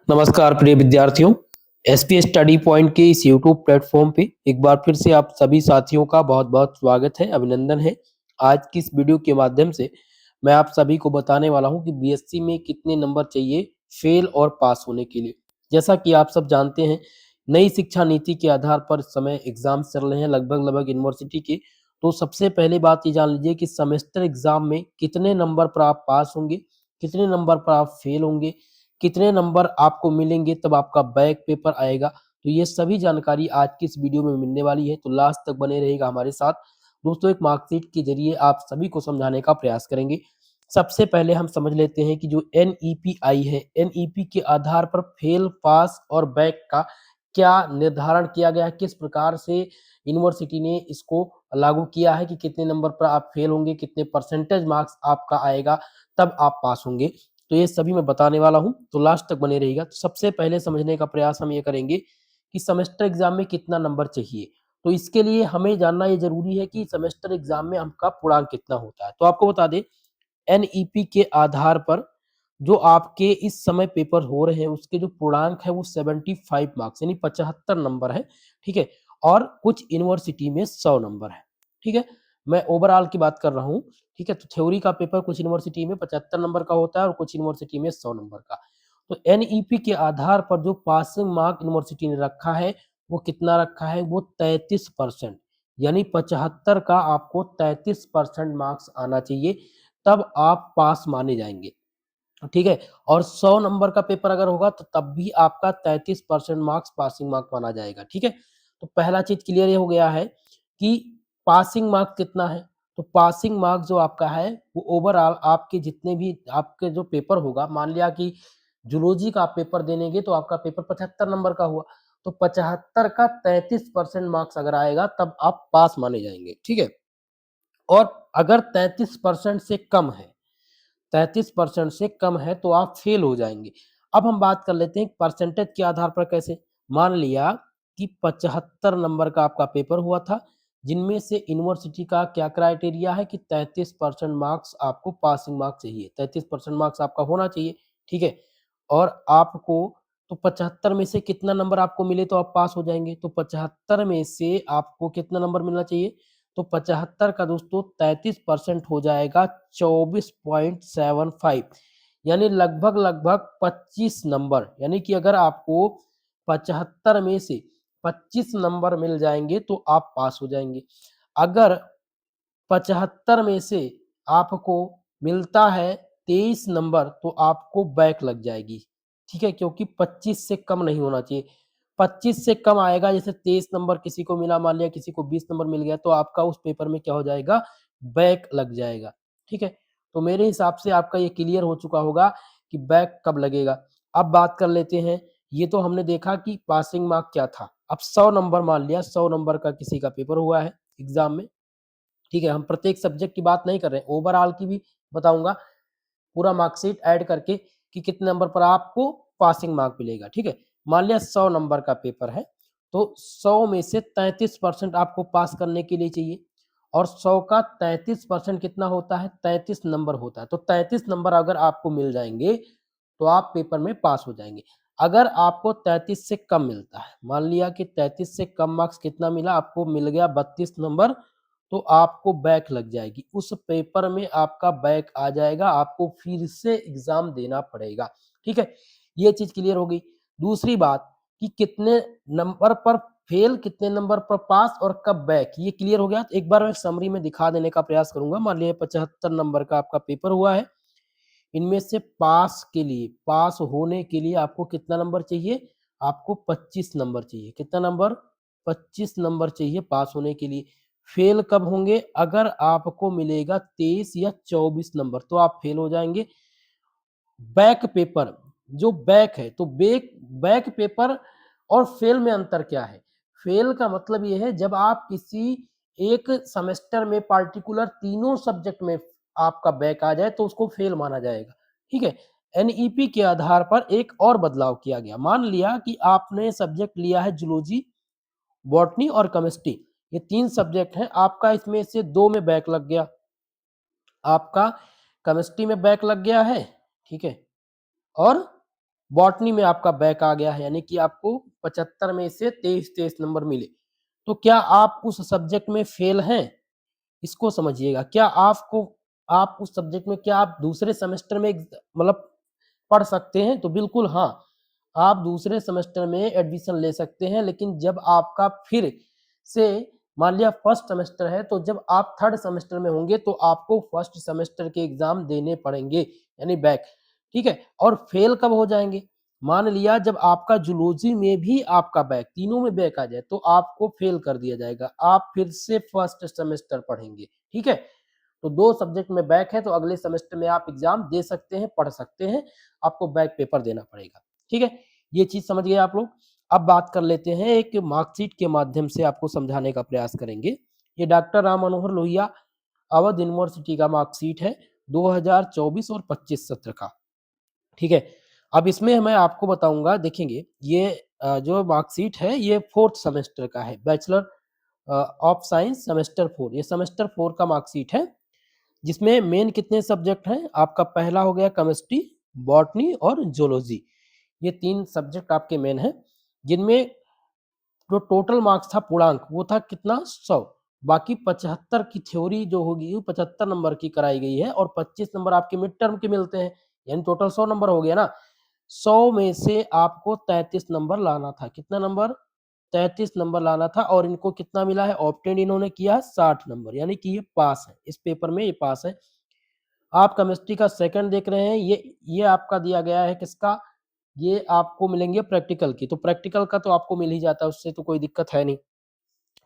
नमस्कार प्रिय विद्यार्थियों। एसपी स्टडी पॉइंट के इस यूट्यूब प्लेटफॉर्म पे एक बार फिर से आप सभी साथियों का बहुत-बहुत स्वागत है, अभिनंदन है। आज की इस वीडियो के माध्यम से मैं आप सभी को बताने वाला हूँ कि बीएससी में कितने नंबर चाहिए फेल और पास होने के लिए। जैसा कि आप सब जानते हैं, नई शिक्षा नीति के आधार पर इस समय एग्ज़ाम्स चल रहे हैं लगभग यूनिवर्सिटी के। तो सबसे पहली बात ये जान लीजिए कि सेमेस्टर एग्ज़ाम में कितने नंबर पर आप पास होंगे, कितने नंबर पर आप फेल होंगे, कितने नंबर आपको मिलेंगे तब आपका बैक पेपर आएगा। तो ये सभी जानकारी आज की इस वीडियो में मिलने वाली है, तो लास्ट तक बने रहिएगा हमारे साथ। दोस्तों, एक मार्कशीट के ज़रिए आप सभी को समझाने का प्रयास करेंगे। सबसे पहले हम समझ लेते हैं कि जो एनईपी आई है, एनईपी के आधार पर फेल, पास और बैक का क्या निर्धारण किया गया है, किस प्रकार से यूनिवर्सिटी ने इसको लागू किया है कि कितने नंबर पर आप फेल होंगे, कितने परसेंटेज मार्क्स आपका आएगा, तब आप पास होंगे। तो ये सभी मैं बताने वाला हूँ, तो लास्ट तक बने रहिएगा। तो सबसे पहले समझने का प्रयास हम ये करेंगे कि सेमेस्टर एग्जाम में कितना नंबर चाहिए। तो इसके लिए हमें जानना ये ज़रूरी है कि सेमेस्टर एग्जाम में आपका पूर्णांक कितना होता है। तो आपको बता दें, एनईपी के आधार पर जो आपके इस समय पेपर हो रहे हैं, उसके जो पूर्णांक है वो 75 मार्क्स यानी 75 नंबर है, ठीक है? और कुछ यूनिवर्सिटी में 100 नंबर है, ठीक है? मैं ओवरऑल की बात कर रहा हूँ, ठीक है? तो थ्योरी का पेपर कुछ यूनिवर्सिटी में 75 नंबर का होता है और कुछ यूनिवर्सिटी में 100 नंबर का। तो एनईपी के आधार पर जो पासिंग मार्क यूनिवर्सिटी ने रखा है, वो कितना रखा है? वो 33%, यानी 75 का आपको 33% मार्क्स आना चाहिए, तब आप पास माने जाएँगे, ठीक है? और 100 नंबर का पेपर अगर होगा तो तब भी आपका 33% मार्क्स पासिंग मार्क माना जाएगा, ठीक है? तो पहला चीज़ क्लियर ये हो गया है कि पासिंग मार्क कितना है? तो पासिंग मार्क जो आपका है वो ओवरऑल आपके जितने भी आपके जो पेपर होगा, मान लिया कि ज़ूलॉजी का आप पेपर देने गए तो आपका पेपर 75 नंबर का हुआ, तो 75 का 33% मार्क्स अगर आएगा तब आप पास माने जाएँगे, ठीक है? और अगर 33% से कम है, 33% से कम है तो आप फेल हो जाएँगे। अब हम बात कर लेते हैं परसेंटेज के आधार पर कैसे? मान लिया कि 75 नंबर का आपका पेपर हुआ था, जिनमें से यूनिवर्सिटी का क्या क्राइटेरिया है कि 33% मार्क्स आपको पासिंग मार्क्स चाहिए, 33% मार्क्स आपका होना चाहिए, ठीक है? और आपको तो 75 में से कितना नंबर आपको मिले तो आप पास हो जाएँगे, तो 75 में से आपको कितना नंबर मिलना चाहिए? तो 75 का दोस्तों 33% हो जाएगा 24.75, यानी लगभग 25 नंबर, यानी कि अगर आपको 75 में से 25 नंबर मिल जाएँगे तो आप पास हो जाएँगे। अगर 75 में से आपको मिलता है 23 नंबर तो आपको बैक लग जाएगी, ठीक है? क्योंकि 25 से कम नहीं होना चाहिए। 25 से कम आएगा, जैसे 23 नंबर किसी को मिला, मान लिया किसी को 20 नंबर मिल गया तो आपका उस पेपर में क्या हो जाएगा? बैक लग जाएगा, ठीक है? तो मेरे हिसाब से आपका ये क्लियर हो चुका होगा कि बैक कब लगेगा। अब बात कर लेते हैं, ये तो हमने देखा कि पासिंग मार्क क्या था। अब 100 नंबर, मान लिया 100 नंबर का किसी का पेपर हुआ है एग्ज़ाम में, ठीक है? हम प्रत्येक सब्जेक्ट की बात नहीं कर रहे हैं, ओवरऑल की भी बताऊँगा, पूरा मार्कशीट ऐड करके कि कितने नंबर पर आपको पासिंग मार्क मिलेगा, ठीक है? मान लिया 100 नंबर का पेपर है, तो 100 में से 33% आपको पास करने के लिए चाहिए और 100 का 33% कितना होता है? 33 नंबर होता है। तो 33 नंबर अगर आपको मिल जाएँगे, तो आप पेपर में पास हो जाएँगे। अगर आपको 33 से कम मिलता है, मान लिया कि 33 से कम मार्क्स कितना मिला? आपको मिल गया 32 नंबर, तो आपको बैक लग जाएगी। उस पेपर में आपका बैक आ जाएगा, आपको फिर से एग्ज़ाम देना पड़ेगा, ठीक है? ये चीज़ क्लियर हो गई। दूसरी बात कि कितने नंबर पर फेल, कितने नंबर पर पास और कब बैक, ये क्लियर हो गया। तो एक बार मैं समरी में दिखा देने का प्रयास करूँगा। मान लीजिए 75 नंबर का आपका पेपर हुआ है, इनमें से पास के लिए, पास होने के लिए आपको कितना नंबर चाहिए? आपको 25 नंबर चाहिए। कितना नंबर? 25 नंबर चाहिए पास होने के लिए। फेल कब होंगे? अगर आपको मिलेगा 23 या 24 नंबर तो आप फेल हो जाएँगे। बैक पेपर, जो बैक है तो बैक बैक पेपर और फेल में अंतर क्या है? फेल का मतलब ये है जब आप किसी एक सेमेस्टर में पार्टिकुलर तीनों सब्जेक्ट में आपका बैक आ जाए तो उसको फेल माना जाएगा, ठीक है? एनईपी के आधार पर एक और बदलाव किया गया। मान लिया कि आपने सब्जेक्ट लिया है जूलॉजी, बॉटनी और केमिस्ट्री, ये 3 सब्जेक्ट हैं, आपका इसमें से 2 में बैक लग गया। आपका केमिस्ट्री में बैक लग गया है, ठीक है? और बॉटनी में आपका बैक आ गया है, यानी कि आपको 75 में से 23 नंबर मिले। तो क्या आप उस सब्जेक्ट में फेल हैं? इसको समझिएगा। क्या आप उस सब्जेक्ट में क्या आप दूसरे सेमेस्टर में मतलब पढ़ सकते हैं? तो बिल्कुल हाँ, आप दूसरे सेमेस्टर में एडमिशन ले सकते हैं, लेकिन जब आपका फिर से मान लिया फर्स्ट सेमेस्टर है, तो जब आप थर्ड सेमेस्टर में होंगे तो आपको फर्स्ट सेमेस्टर के एग्जाम देने पड़ेंगे, यानी बैक। ठीक है, और फेल कब हो जाएंगे? मान लिया जब आपका जूलॉजी में भी आपका बैक, तीनों में बैक आ जाए, तो आपको फेल कर दिया जाएगा, आप फिर से फर्स्ट सेमेस्टर पढ़ेंगे। ठीक है, तो 2 सब्जेक्ट में बैक है, तो अगले सेमेस्टर में आप एग्जाम दे सकते हैं, पढ़ सकते हैं, आपको बैक पेपर देना पड़ेगा। ठीक है, ये चीज समझ गए आप लोग। अब बात कर लेते हैं, एक मार्कशीट के माध्यम से आपको समझाने का प्रयास करेंगे। ये डॉक्टर राम मनोहर लोहिया अवध यूनिवर्सिटी का मार्कशीट है 2024 और 25 सत्र का। ठीक है, अब इसमें मैं आपको बताऊंगा, देखेंगे ये जो मार्कशीट है ये 4th सेमेस्टर का है, बैचलर ऑफ साइंस सेमेस्टर 4, ये सेमेस्टर 4 का मार्कशीट है, जिसमें मेन कितने सब्जेक्ट हैं? आपका पहला हो गया केमिस्ट्री, बॉटनी और जूलॉजी। ये 3 सब्जेक्ट आपके मेन हैं, जिनमें जो टोटल मार्क्स था पूर्णांक वो था कितना? 100। बाकी 75 की थ्योरी जो होगी वो 75 नंबर की कराई गई है, और 25 नंबर आपके मिड टर्म के मिलते हैं, यानी टोटल 100 नंबर हो गया ना। 100 में से आपको 33 नंबर लाना था। कितना नंबर? 33 नंबर लाना था, और इनको कितना मिला है? ऑब्टेन इन्होंने किया 60 नंबर, यानी कि ये पास है, इस पेपर में ये पास है। आप केमिस्ट्री का सेकंड देख रहे हैं, ये आपका दिया गया है किसका? ये आपको मिलेंगे प्रैक्टिकल की, तो प्रैक्टिकल का तो आपको मिल ही जाता है, उससे तो कोई दिक्कत है नहीं।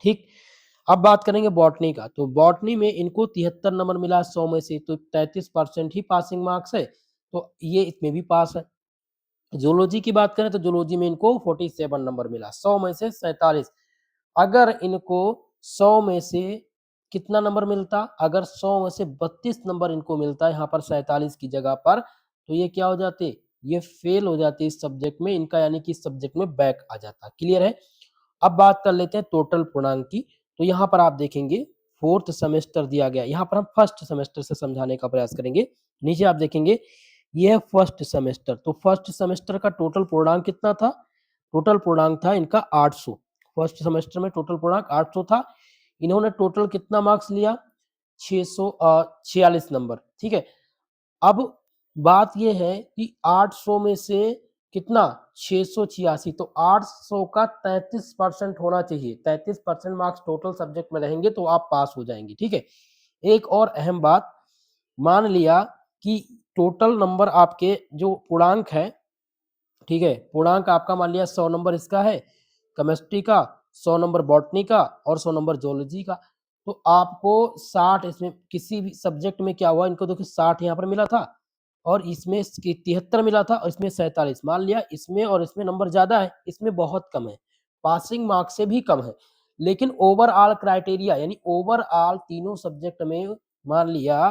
ठीक, अब बात करेंगे बॉटनी का, तो बॉटनी में इनको 73 नंबर मिला 100 में से, तो 33% ही पासिंग मार्क्स है, तो ये इसमें भी पास है। जूलॉजी की बात करें तो जूलॉजी में इनको 47 नंबर मिला 100 में से 47। अगर इनको 100 में से कितना नंबर मिलता? अगर 100 में से 32 नंबर इनको मिलता है यहाँ पर 47 की जगह पर, तो ये क्या हो जाते? ये फेल हो जाते इस सब्जेक्ट में इनका, यानी कि इस सब्जेक्ट में बैक आ जाता। क्लियर है? अब बात कर लेते हैं टोटल पूर्णांक की। तो यहाँ पर आप देखेंगे 4th सेमेस्टर दिया गया, यहाँ पर हम फर्स्ट सेमेस्टर से समझाने का प्रयास करेंगे। नीचे आप देखेंगे ये है फर्स्ट सेमेस्टर, तो फर्स्ट सेमेस्टर का टोटल पूर्णांक कितना था? टोटल पूर्णांक था इनका 800। फर्स्ट सेमेस्टर में टोटल पूर्णांक 800 था। इन्होंने टोटल कितना मार्क्स लिया? 646 नंबर। ठीक है, अब बात ये है कि 800 में से कितना? 686, तो 800 का 33% होना चाहिए। 33% मार्क्स टोटल सब्जेक्ट में रहेंगे तो आप पास हो जाएंगे। ठीक है, एक और अहम बात, मान लिया कि टोटल नंबर आपके जो पूर्णांक है, ठीक है, पूर्णांक आपका मान लिया 100 नंबर इसका है केमिस्ट्री का, 100 नंबर बॉटनी का और 100 नंबर जोलॉजी का, तो आपको 60 इसमें किसी भी सब्जेक्ट में क्या हुआ, इनको देखो 60 यहाँ पर मिला था, और इसमें 73 मिला था, और इसमें 47। मान लिया इसमें और इसमें नंबर ज्यादा है, इसमें बहुत कम है, पासिंग मार्क्स से भी कम है, लेकिन ओवरऑल क्राइटेरिया यानी ओवरऑल तीनों सब्जेक्ट में मान लिया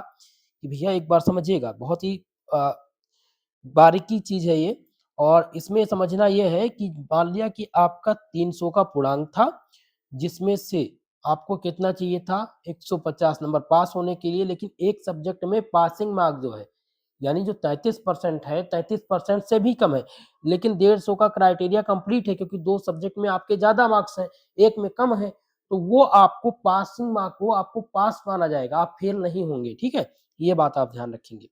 कि भैया एक बार समझिएगा, बहुत ही अ, बारीकी चीज है ये, और इसमें समझना यह है कि मान लिया कि आपका 300 का पूर्णांक था, जिसमें से आपको कितना चाहिए था? 150 नंबर पास होने के लिए, लेकिन एक सब्जेक्ट में पासिंग मार्क जो है, यानी जो 33% है, 33% से भी कम है, लेकिन 150 का क्राइटेरिया कंप्लीट है, क्योंकि 2 सब्जेक्ट में आपके ज्यादा मार्क्स हैं, एक में कम है, तो वो आपको पासिंग मार्क, वो आपको पास माना जाएगा, आप फेल नहीं होंगे। ठीक है, ये बात आप ध्यान रखेंगे।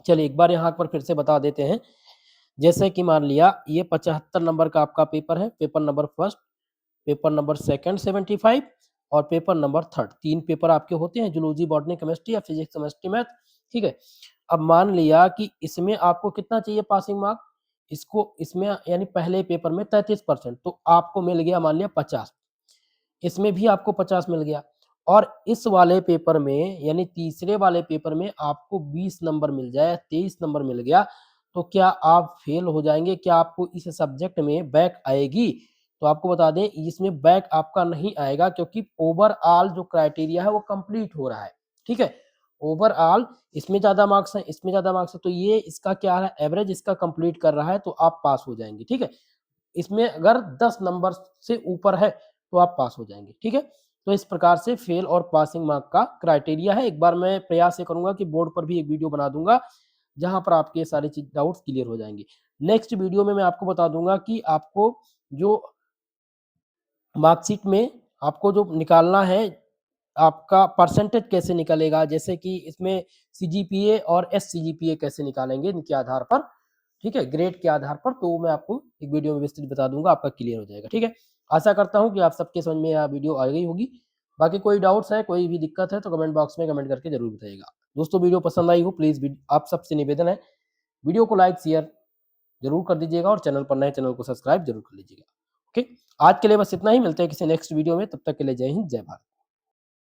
चलिए एक बार यहाँ पर फिर से बता देते हैं, जैसे कि मान लिया ये 75 नंबर का आपका पेपर है, paper number first, paper number second 75, और पेपर नंबर थर्ड, 3 पेपर आपके होते हैं, जूलॉजी, बॉटनी, केमिस्ट्री या फिजिक्स, केमिस्ट्री, मैथ। ठीक है, अब मान लिया कि इसमें आपको कितना चाहिए पासिंग मार्क? इसको इसमें यानी पहले पेपर में 33%, तो आपको मिल गया मान लिया 50, इसमें भी आपको 50 मिल गया, और इस वाले पेपर में यानी तीसरे वाले पेपर में आपको 20 नंबर मिल जाए, 23 नंबर मिल गया, तो क्या आप फेल हो जाएंगे? क्या आपको इस सब्जेक्ट में बैक आएगी? तो आपको बता दें इसमें बैक आपका नहीं आएगा, क्योंकि ओवरऑल जो क्राइटेरिया है वो कंप्लीट हो रहा है। ठीक है, ओवरऑल इसमें ज्यादा मार्क्स है, इसमें ज्यादा मार्क्स है, तो ये इसका क्या है? एवरेज इसका कंप्लीट कर रहा है, तो आप पास हो जाएंगे। ठीक है, इसमें अगर 10 नंबर से ऊपर है तो आप पास हो जाएंगे। ठीक है, तो इस प्रकार से फेल और पासिंग मार्क का क्राइटेरिया है। एक बार मैं प्रयास ये करूंगा कि बोर्ड पर भी एक वीडियो बना दूंगा, जहां पर आपके सारे चीज डाउट्स क्लियर हो जाएंगे। नेक्स्ट वीडियो में मैं आपको बता दूंगा कि आपको जो मार्कशीट में आपको जो निकालना है, आपका परसेंटेज कैसे निकलेगा, जैसे कि इसमें सीजीपीए और एससीजीपीए कैसे निकालेंगे, इनके आधार पर, ठीक है, ग्रेड के आधार पर। तो मैं आपको एक वीडियो में विस्तृत बता दूंगा, आपका क्लियर हो जाएगा। ठीक है, आशा करता हूँ कि आप सबके समझ में यह वीडियो आ गई होगी। बाकी कोई डाउट्स है, कोई भी दिक्कत है तो कमेंट बॉक्स में कमेंट करके जरूर बताइएगा। दोस्तों वीडियो पसंद आई हो, प्लीज आप सबसे निवेदन है, वीडियो को लाइक शेयर जरूर कर दीजिएगा और चैनल पर नए, चैनल को सब्सक्राइब जरूर कर लीजिएगा। ओके, आज के लिए बस इतना ही, मिलते हैं किसी नेक्स्ट वीडियो में, तब तक के लिए जय हिंद, जय भारत।